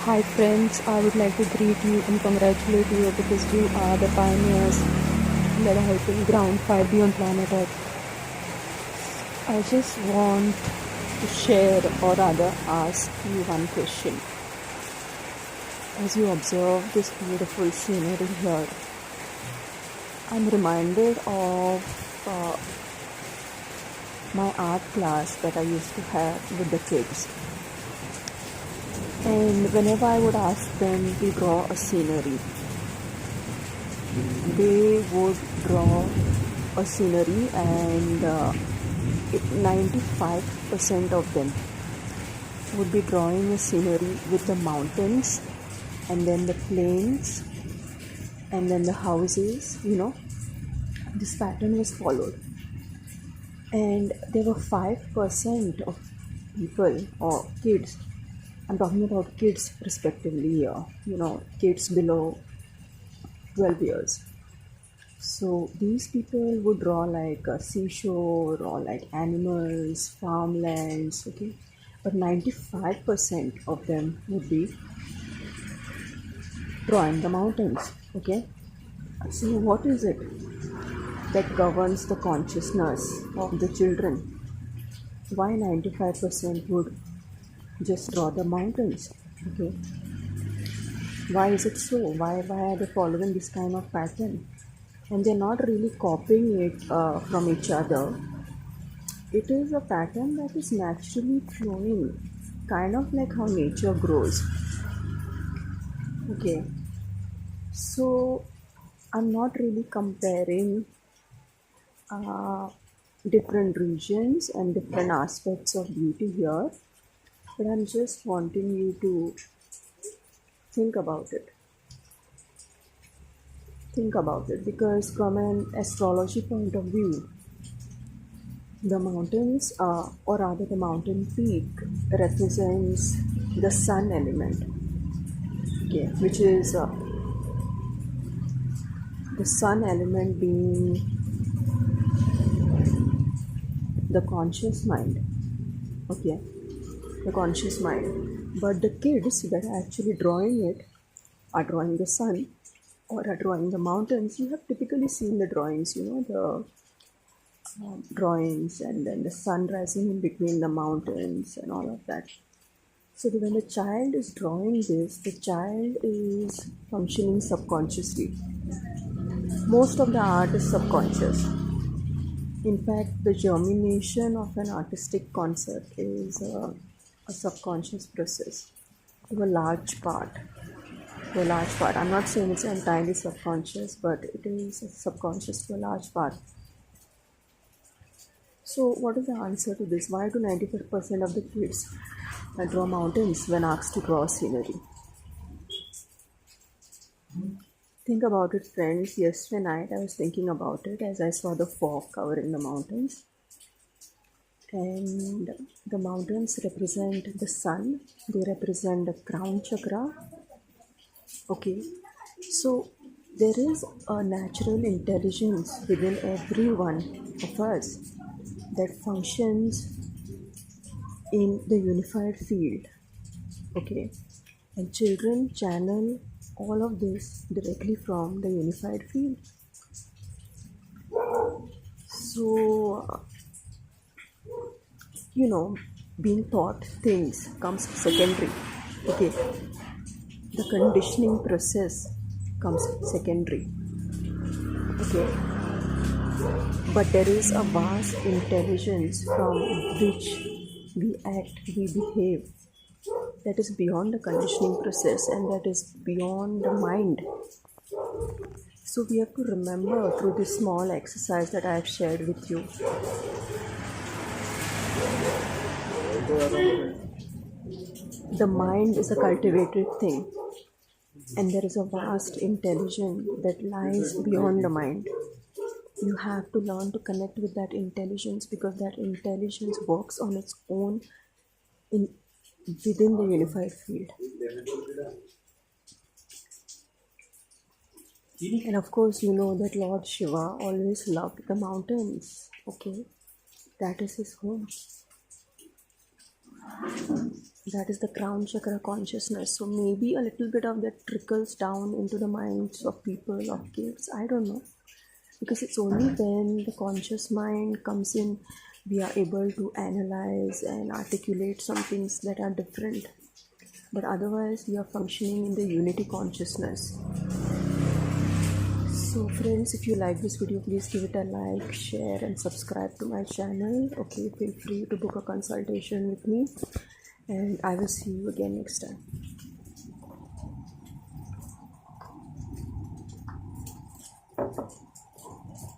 Hi friends, I would like to greet you and congratulate you because you are the pioneers that are helping ground 5D on planet Earth. I just want to share or rather ask you one question. As you observe this beautiful scenery here, I'm reminded of my art class that I used to have with the kids. And whenever I would ask them to draw a scenery, they would draw a scenery and 95% of them would be drawing a scenery with the mountains and then the plains and then the houses. This pattern was followed, and there were 5% of people or kids. I'm talking about kids respectively here, kids below 12 years. So these people would draw like a seashore or like animals, farmlands, okay? But 95% of them would be drawing the mountains, okay? So what is it that governs the consciousness of the children? Why 95% would just draw the mountains, okay? Why is it so? Why are they following this kind of pattern? And they're not really copying it from each other. It is a pattern that is naturally flowing, kind of like how nature grows. Okay, so I'm not really comparing uh, different regions and different aspects of beauty here, but I'm just wanting you to think about it. Think about it because, from an astrology point of view, the mountains, or rather the mountain peak, represents the sun element, okay, which is the sun element being the conscious mind, okay, the conscious mind. But the kids that are actually drawing it are drawing the sun or are drawing the mountains. You have typically seen the drawings, the drawings and then the sun rising in between the mountains and all of that. So that when the child is drawing this, the child is functioning subconsciously. Most of the art is subconscious. In fact, the germination of an artistic concept is a subconscious process to a large part. To a large part. I'm not saying it's entirely subconscious, but it is subconscious to a large part. So, what is the answer to this? Why do 95% of the kids draw mountains when asked to draw scenery? Think about it, friends. Yesterday night, I was thinking about it as I saw the fog covering the mountains. And the mountains represent the sun, they represent the crown chakra. Okay, so there is a natural intelligence within every one of us that functions in the unified field. Okay, and children channel all of this directly from the unified field. So, being taught things comes secondary. Okay, the conditioning process comes secondary. Okay, but there is a vast intelligence from which we act, we behave, that is beyond the conditioning process and that is beyond the mind. So we have to remember through this small exercise that I have shared with you, the mind is a cultivated thing, and there is a vast intelligence that lies beyond the mind. You have to learn to connect with that intelligence because that intelligence works on its own in within the unified field. And of course, you know that Lord Shiva always loved the mountains. Okay, that is his home. That is the crown chakra consciousness. So maybe a little bit of that trickles down into the minds of people, of kids. I don't know. Because it's only when the conscious mind comes in, we are able to analyze and articulate some things that are different. But otherwise, we are functioning in the unity consciousness. So friends, if you like this video, please give it a like, share and subscribe to my channel. Okay, feel free to book a consultation with me, and I will see you again next time.